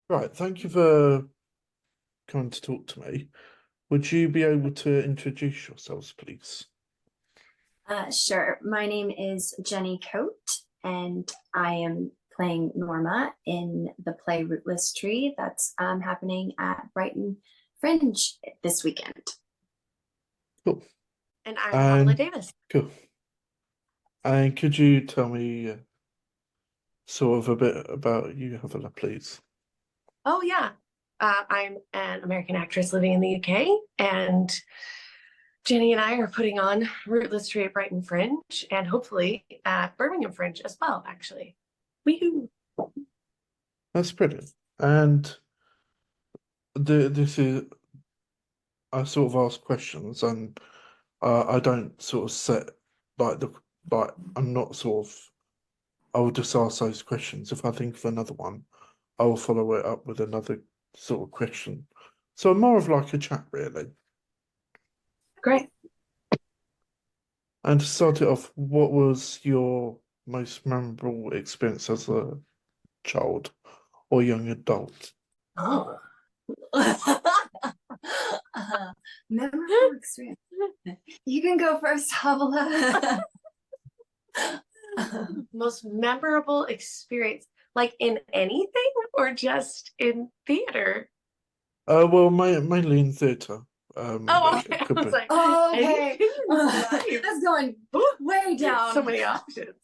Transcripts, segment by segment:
Right, thank you for coming to talk to me. Would you be able to introduce yourselves, please? Sure. My name is Jenny Coate, and I am playing Norma in the play Rootless that's happening at Brighton Fringe this weekend. Cool. And I'm Havilah And Davis. cool. And could you tell me sort of a bit about you, Havilah, please? Oh, yeah. I'm an American actress living in the UK, and Jenny and I are putting on Rootless at Brighton Fringe and hopefully at Birmingham Fringe as well, actually. Woohoo! That's brilliant. And this is I sort of ask questions, and I don't sort of set like I'm not sort of. I will just ask those questions. If I think of another one, I will follow it up with another sort of question. So more of like a chat, really. Great. And to start it off, what was your most memorable experience as a child or young adult? Oh. Memorable experience. You can go first, Havilah. Most memorable experience, like in anything or just in theater? Well, mainly in theatre. Oh, okay. It could I be. was like, Oh, okay. anything? That's going way down. So many options.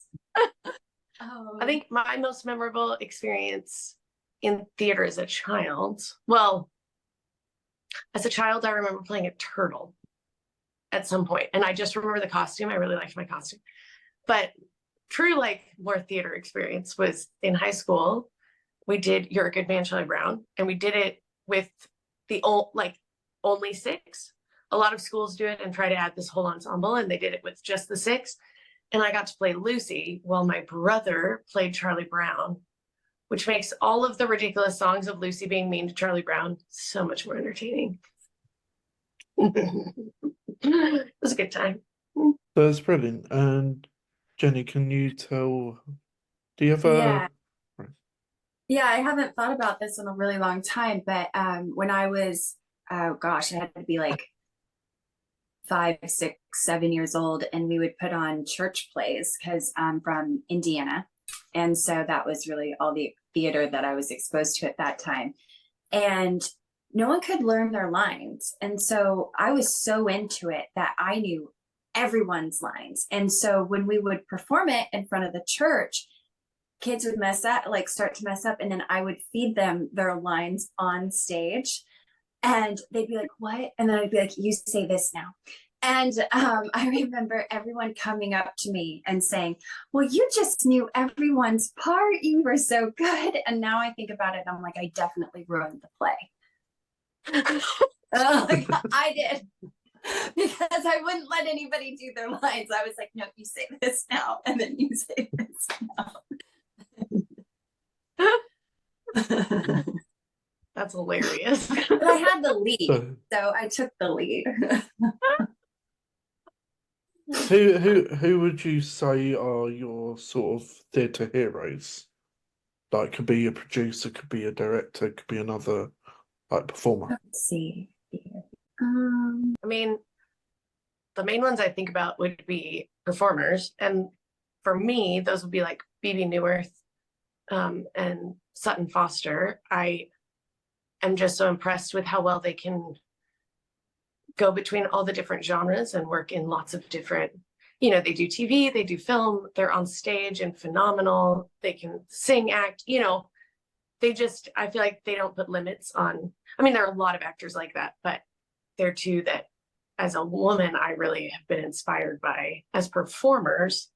Oh. I think my most memorable experience in theater as a child, well, as a child, I remember playing a turtle at some point, and I just remember the costume. I really liked my costume. But true, like, more theater experience was in high school. We did You're a Good Man, Charlie Brown, and we did it with the only six. A lot of schools do it and try to add this whole ensemble, and they did it with just the six. And I got to play Lucy while my brother played Charlie Brown, which makes all of the ridiculous songs of Lucy being mean to Charlie Brown so much more entertaining. It was a good time. That's brilliant. And Jenny, can you tell? Do you have Yeah. a? Right. Yeah, I haven't thought about this in a really long time, but when I was, oh gosh, I had to be like 5, 6, 7 years old, and we would put on church plays because I'm from Indiana. And so that was really all the theater that I was exposed to at that time. And no one could learn their lines. And so I was so into it that I knew everyone's lines. And so when we would perform it in front of the church, kids would mess up, like start to mess up, and then I would feed them their lines on stage, and they'd be like, "What?" And then I'd be like, "You say this now." And I remember everyone coming up to me and saying, "Well, you just knew everyone's part. You were so good." And now I think about it, I'm like, I definitely ruined the play. Like, I did. Because I wouldn't let anybody do their lines. I was like, "No, you say this now, and then you say this now." That's hilarious. But I had the lead, so I took the lead. Who would you say are your sort of theatre heroes? Like, could be a producer, could be a director, could be another like performer. Let's see. I mean, the main ones I think about would be performers. And for me, those would be like BB Newirth and Sutton Foster. I am just so impressed with how well they can go between all the different genres and work in lots of different, they do TV, they do film, they're on stage and phenomenal. They can sing, act, I feel like they don't put limits on. I mean, there are a lot of actors like that, but they're two that as a woman, I really have been inspired by as performers,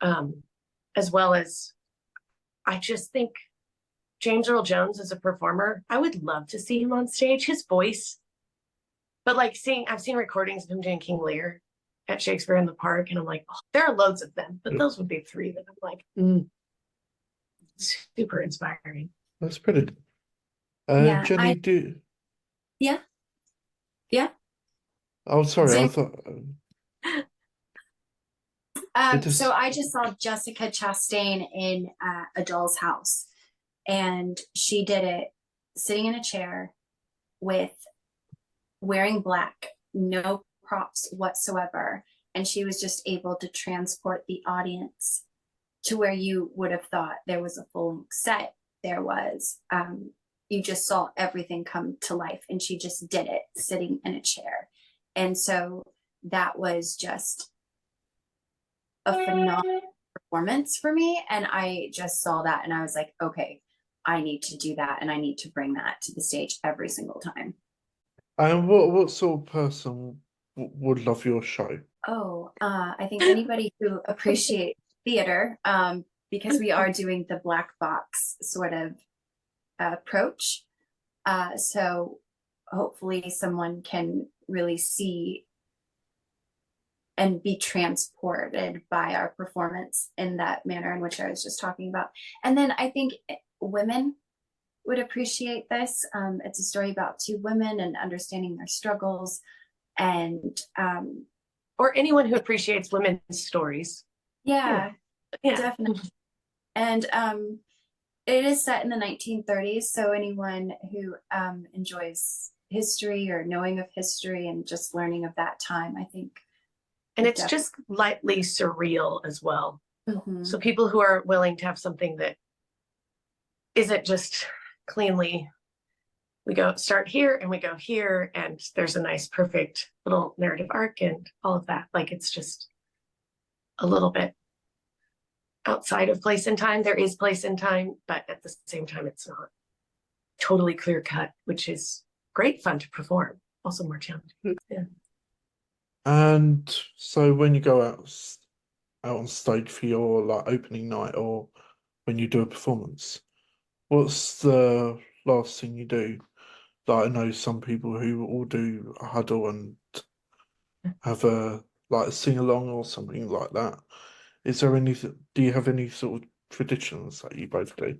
as well as I just think James Earl Jones as a performer, I would love to see him on stage, his voice. But like I've seen recordings of him doing King Lear at Shakespeare in the Park, and I'm like, oh, there are loads of them, but those would be three that I'm like, super inspiring. That's pretty. Yeah, Jenny, yeah. Oh, sorry, I thought. So I just saw Jessica Chastain in A Doll's House, and she did it sitting in a chair with wearing black, no props whatsoever. And she was just able to transport the audience to where you would have thought there was a full set. There was, you just saw everything come to life, and she just did it sitting in a chair. And so that was just a phenomenal performance for me. And I just saw that and I was like, okay, I need to do that, and I need to bring that to the stage every single time. And what sort of person would love your show? Oh, I think anybody who appreciates theater, because we are doing the black box sort of approach. So hopefully someone can really see and be transported by our performance in that manner in which I was just talking about. And then I think women would appreciate this. It's a story about two women and understanding their struggles, and or anyone who appreciates women's stories. yeah. Yeah. Definitely. And it is set in the 1930s, so anyone who enjoys history or knowing of history and just learning of that time, I think. And it's just lightly surreal as well. Mhm. So people who are willing to have something that isn't just cleanly, we go start here and we go here, and there's a nice, perfect little narrative arc and all of that. Like, it's just a little bit outside of place and time. There is place and time, but at the same time, it's not totally clear cut, which is great fun to perform. Also more challenging. Yeah. And so when you go out on stage for your like opening night, or when you do a performance, what's the last thing you do? Like, I know some people who will do a huddle and have a like a sing along or something like that. Is there do you have any sort of traditions that you both do?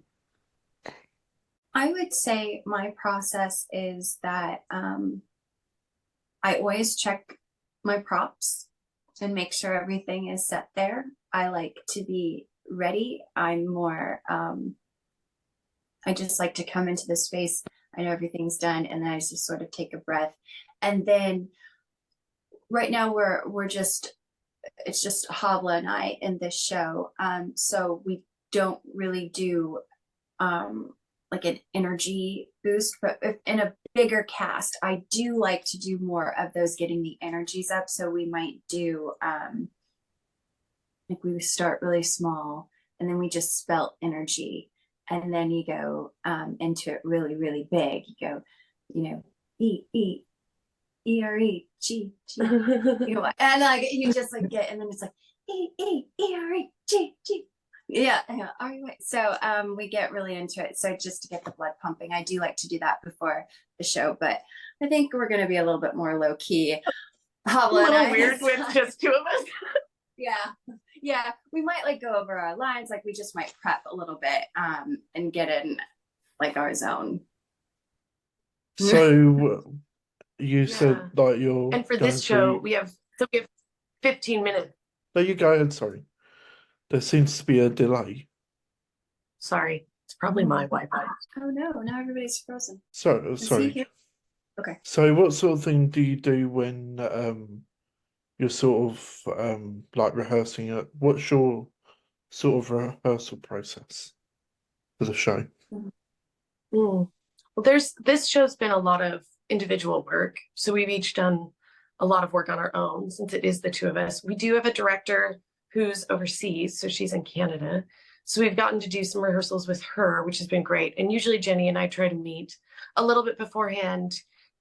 I would say my process is that I always check my props and make sure everything is set there. I like to be ready. I'm more, I just like to come into the space. I know everything's done, and then I just sort of take a breath. And then right now it's just Havilah and I in this show. So we don't really do like an energy boost, but if in a bigger cast, I do like to do more of those getting the energies up. So we might do like we start really small, and then we just spell energy, and then you go into it really, really big. You go, you know, E-E-E-R-E-G-G, you know, and like you just like get, and then it's like E-E-E-R-E-G-G. Yeah. All right. So we get really into it. So just to get the blood pumping, I do like to do that before the show, but I think we're going to be a little bit more low key. A little weird with just two of us. Yeah. We might like go over our lines. Like we just might prep a little bit and get in like our zone. So you said like you're and for this show we have 15 minutes. There you go ahead, sorry. There seems to be a delay. Sorry, it's probably my Wi-Fi. Oh no, now everybody's frozen. So sorry. Okay. So what sort of thing do you do when you're sort of like rehearsing it? What's your sort of rehearsal process for the show? Well, this show's been a lot of individual work. So we've each done a lot of work on our own since it is the two of us. We do have a director who's overseas, so she's in Canada. So we've gotten to do some rehearsals with her, which has been great. And usually Jenny and I try to meet a little bit beforehand,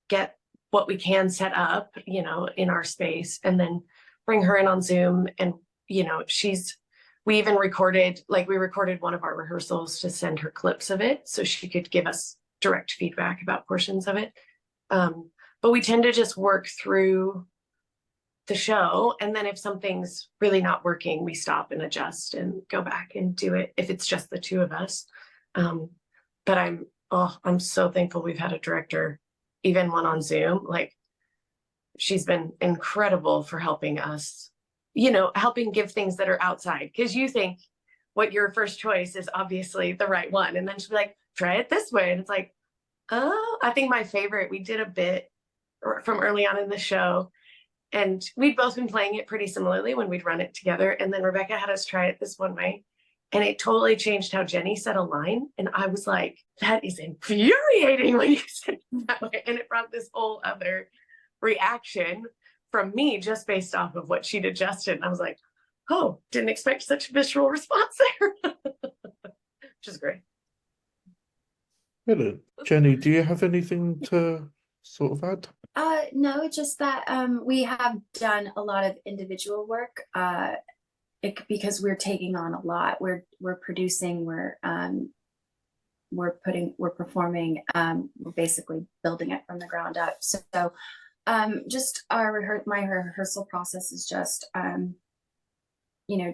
get what we can set up, you know, in our space, and then bring her in on Zoom. And, you know, we even recorded one of our rehearsals to send her clips of it so she could give us direct feedback about portions of it. But we tend to just work through the show, and then if something's really not working, we stop and adjust and go back and do it if it's just the two of us. But I'm so thankful we've had a director, even one on Zoom. Like, she's been incredible for helping us, you know, helping give things that are outside, because you think what your first choice is obviously the right one, and then she'll be like, try it this way, and it's like, Oh, I think my favorite, we did a bit from early on in the show, and we'd both been playing it pretty similarly when we'd run it together. And then Rebecca had us try it this one way, and it totally changed how Jenny said a line. And I was like, that is infuriating when you said it that way. And it brought this whole other reaction from me just based off of what she'd adjusted. And I was like, oh, didn't expect such a visceral response there, which is great. Brilliant. Jenny, do you have anything to sort of add? No, just that we have done a lot of individual work because we're taking on a lot. We're producing, we're performing, we're basically building it from the ground up. So just my rehearsal process is just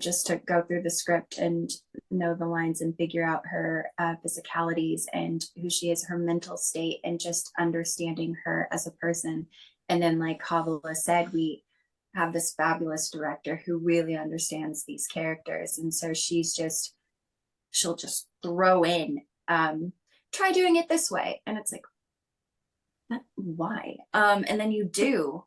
just to go through the script and know the lines and figure out her physicalities and who she is, her mental state, and just understanding her as a person. And then, like Havilah said, we have this fabulous director who really understands these characters. And so she'll just throw in, try doing it this way. And it's like, why? And then you do.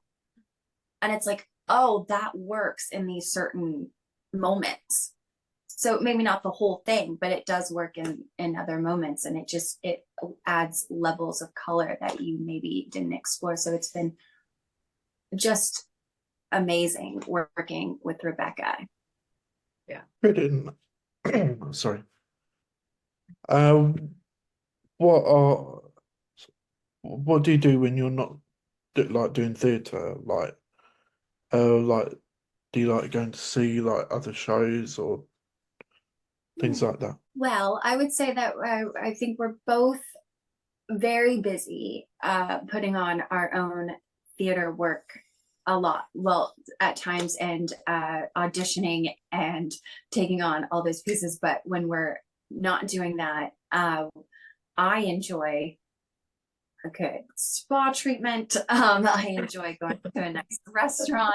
And it's like, oh, that works in these certain moments. So maybe not the whole thing, but it does work in other moments, and it adds levels of color that you maybe didn't explore. So it's been just amazing working with Rebecca. Yeah. Brilliant. Sorry. What do you do when you're not doing theatre? Like do you like going to see like other shows or things like that? Well, I would say that I think we're both very busy putting on our own theater work a lot. Well, at times, and auditioning and taking on all those pieces. But when we're not doing that, I enjoy a good spa treatment. I enjoy going to a nice restaurant.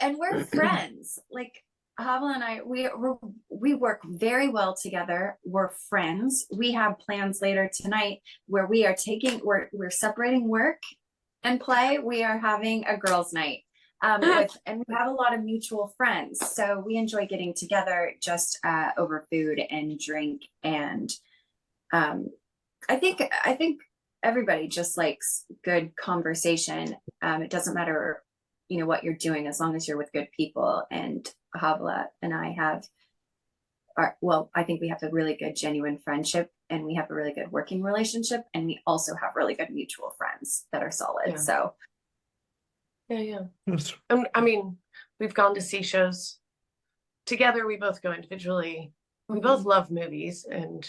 And we're friends. Like Havilah and I, we work very well together. We're friends. We have plans later tonight where we're separating work and play. We are having a girls' night. And we have a lot of mutual friends. So we enjoy getting together just over food and drink. And I think everybody just likes good conversation. It doesn't matter what you're doing, as long as you're with good people. And Havilah and I I think we have a really good genuine friendship, and we have a really good working relationship, and we also have really good mutual friends that are solid. Yeah. So yeah. Yes. I mean, we've gone to see shows together. We both go individually. We both love movies, and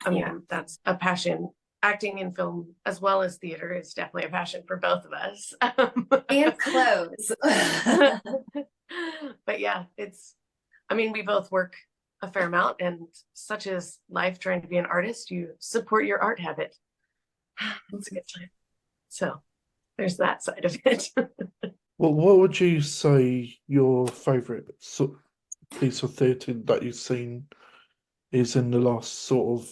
I mean, that's a passion. Acting in film as well as theater is definitely a passion for both of us. And clothes. But yeah, we both work a fair amount, and such is life trying to be an artist, you support your art habit. It's a good time. So there's that side of it. Well, what would you say your favourite piece of theatre that you've seen is in the last sort of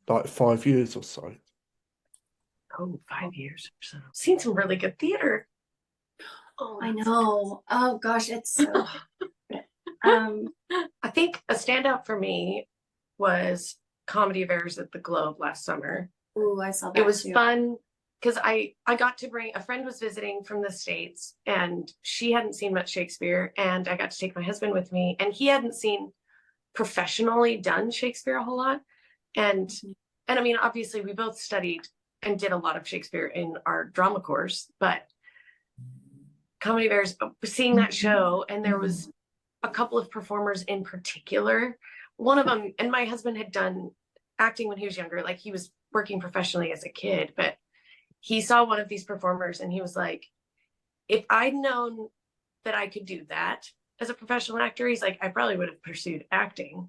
like 5 years or so? Oh, 5 years or so. Seen some really good theater. Oh, I know. Oh gosh, it's so I think a standout for me was Comedy of Errors at the Globe last summer. Oh, I saw that. It was too. fun because I got to bring a friend was visiting from the States, and she hadn't seen much Shakespeare, and I got to take my husband with me, and he hadn't seen professionally done Shakespeare a whole lot. And I mean, obviously we both studied and did a lot of Shakespeare in our drama course, but Comedy of Errors, seeing that show, and there was a couple of performers in particular. One of them, and my husband had done acting when he was younger, like he was working professionally as a kid, but he saw one of these performers and he was like, if I'd known that I could do that as a professional actor, he's like, I probably would have pursued acting,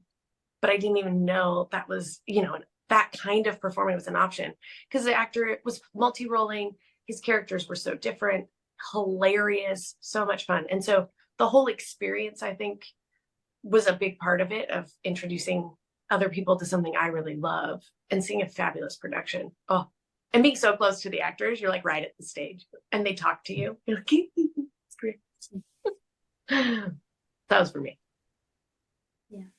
but I didn't even know that was, that kind of performing was an option, because the actor was multi-rolling. His characters were so different, hilarious, so much fun. And so the whole experience, I think, was a big part of it, of introducing other people to something I really love and seeing a fabulous production. Oh, and being so close to the actors, you're like right at the stage and they talk to you. You're like, it's great. That was for me.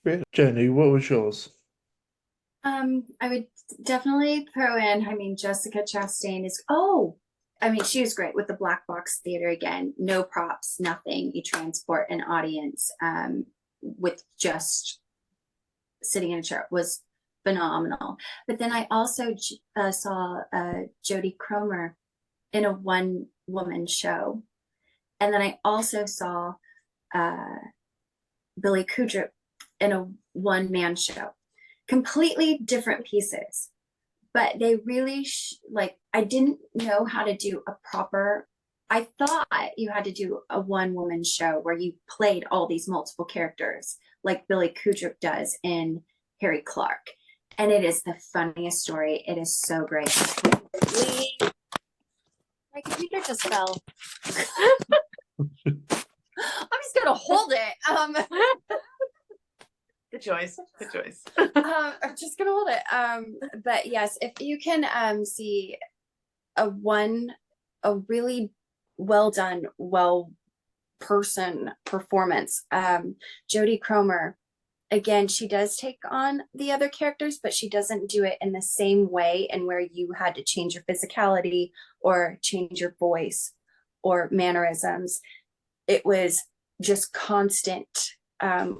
Really? Jenny, what was yours? I would definitely throw in, I mean, Jessica Chastain she was great with the black box theater again. No props, nothing. You transport an audience with just sitting in a chair. It was phenomenal. But then I also saw Jodie Cromer in a one-woman show. And then I also saw Billy Kudrup in a one-man show. Completely different pieces, but they really I didn't know how to do a proper. I thought you had to do a one-woman show where you played all these multiple characters like Billy Kudrup does in Harry Clark, and it is the funniest story. It is so great. My computer just fell. I'm just gonna hold it. Good choice. Good choice. I'm just gonna hold it. But yes, if you can see a really well done, person performance. Jodie Cromer, again, she does take on the other characters, but she doesn't do it in the same way, and where you had to change your physicality or change your voice or mannerisms. It was just constant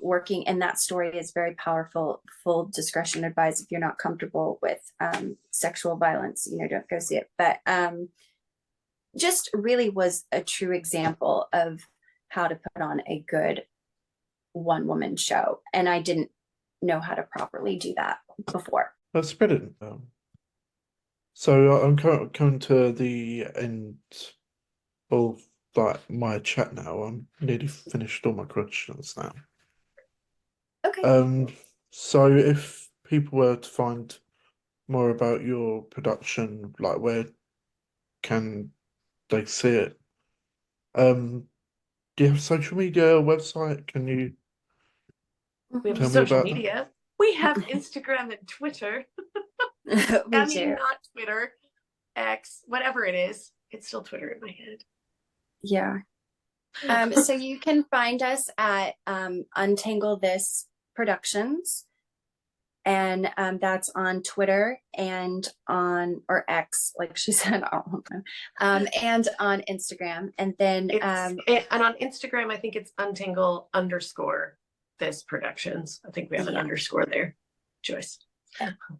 working, and that story is very powerful. Full discretion advised if you're not comfortable with sexual violence, don't go see it. But just really was a true example of how to put on a good one-woman show, and I didn't know how to properly do that before. That's brilliant. So I'm coming to the end of my chat now. I'm nearly finished all my questions now. Okay. So if people were to find more about your production, where can they see it? Do you have social media, website? Can you We have tell me social about media. We have Instagram and Twitter. We do. Not Twitter, X, whatever it is. It's still Twitter in my head. Yeah. So you can find us at Untangle This Productions, and that's on Twitter and or X, like she said, and on Instagram. And then and on Instagram, I think it's Untangle_This Productions. I think we have an underscore there. Joyce.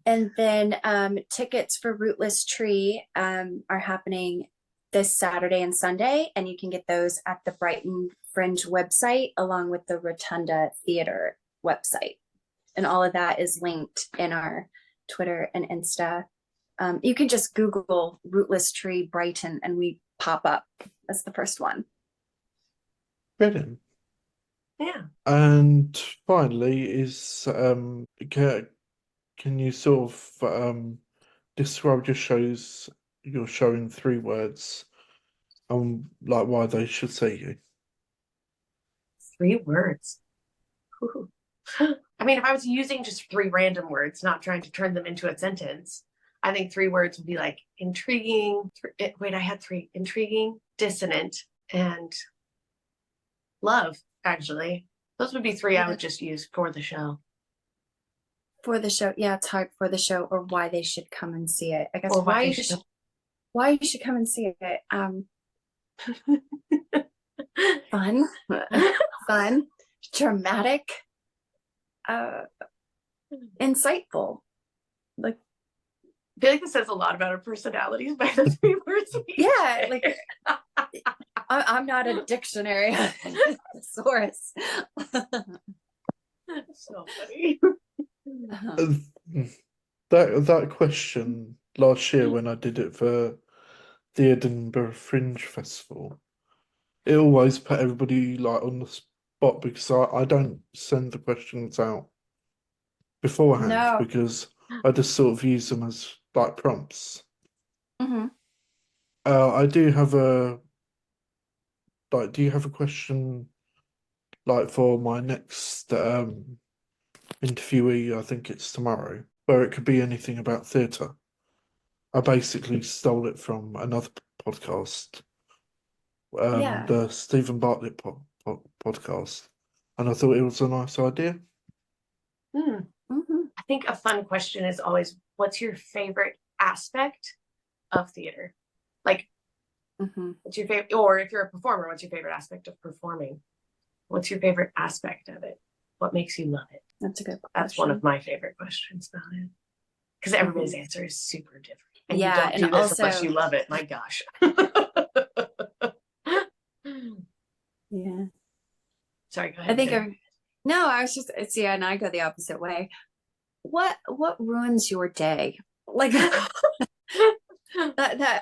And then tickets for Rootless Tree are happening this Saturday and Sunday, and you can get those at the Brighton Fringe website along with the Rotunda Theater website. And all of that is linked in our Twitter and Insta. You can just Google Rootless Tree Brighton and we pop up as the first one. Brilliant. Yeah. And finally, can you sort of describe your show in 3 words, and why they should see you? 3 words. Ooh. I mean, if I was using just 3 random words, not trying to turn them into a sentence, I think 3 words would be like intriguing. Wait, I had 3: intriguing, dissonant, and love. Actually, those would be 3 I would just use for the show. For the show, yeah, it's hard for the show, or why they should come and see it. I guess Or why you should come and see it. Fun, fun, dramatic, insightful. I feel like this says a lot about our personalities by the 3 words. Yeah, I'm not a dictionary source. So funny. That question last year when I did it for the Edinburgh Fringe Festival, it always put everybody on the spot, because I don't send the questions out beforehand, because I just sort of use them as prompts. Mm-hmm. I do have do you have a question for my next interviewee, I think it's tomorrow, where it could be anything about theatre. I basically stole it from another podcast, Yeah. the Stephen Bartlett podcast, and I thought it was a nice idea. Hmm. I think a fun question is always, what's your favorite aspect of theater? Like, what's your favorite, or if you're a performer, what's your favorite aspect of performing? What's your favorite aspect of it? What makes you love it? That's a good question. That's one of my favorite questions about it. Because everybody's answer is super different. And you Yeah, don't do and this unless also- you love it. My gosh. Yeah. Sorry, go ahead. I think Jen. no, I was just see, and I go the opposite way. What ruins your day? Like that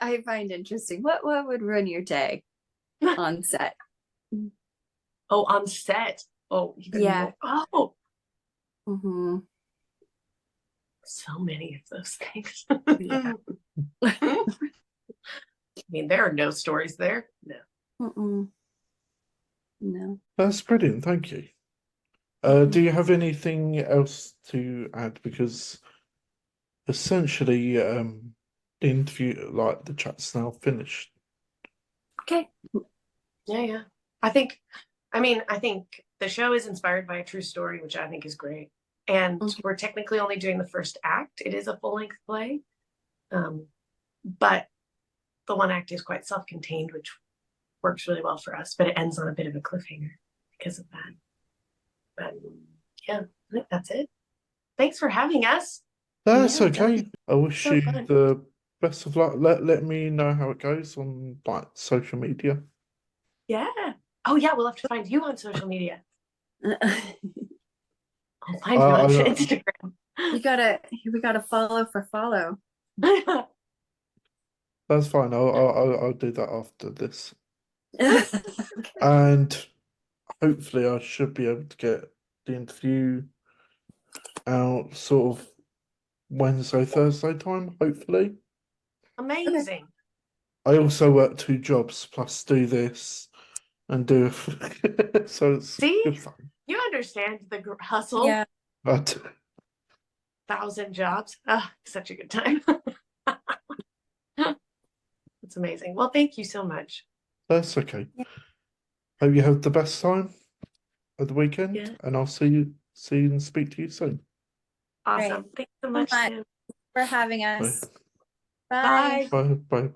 I find interesting. What would ruin your day on set? Oh, on set. Oh, Yeah. Oh, Mm-hmm. so many of those things. Yeah. I mean, there are no stories there. No. Mm-mm. No. That's brilliant, thank you. Do you have anything else to add? Because essentially, the interview, like the chat's now finished. Okay. Yeah. I think the show is inspired by a true story, which I think is great. And we're technically only doing the first act. It is a full-length play. But the one act is quite self-contained, which works really well for us, but it ends on a bit of a cliffhanger because of that. But yeah, I think that's it. Thanks for having us. That's Yeah, okay. I wish so you fun. the best of luck. Let me know how it goes on like social media. Yeah. Oh yeah, we'll have to find you on social media. I'll find you on Instagram. we gotta follow for follow. That's fine. I'll do that after this, Okay. and hopefully I should be able to get the interview out sort of Wednesday, Thursday time. Hopefully. Amazing. I also work 2 jobs plus do this and do so it's See? good fun. You understand the hustle. Yeah. But 1,000 jobs. Oh, such a good time. It's amazing. Well, thank you so much. that's okay. Hope you have the best time of the weekend, Yeah. and I'll see you and speak to you soon. Awesome. Thanks so much. Bye. Tim. For having us. Bye. Bye. Bye.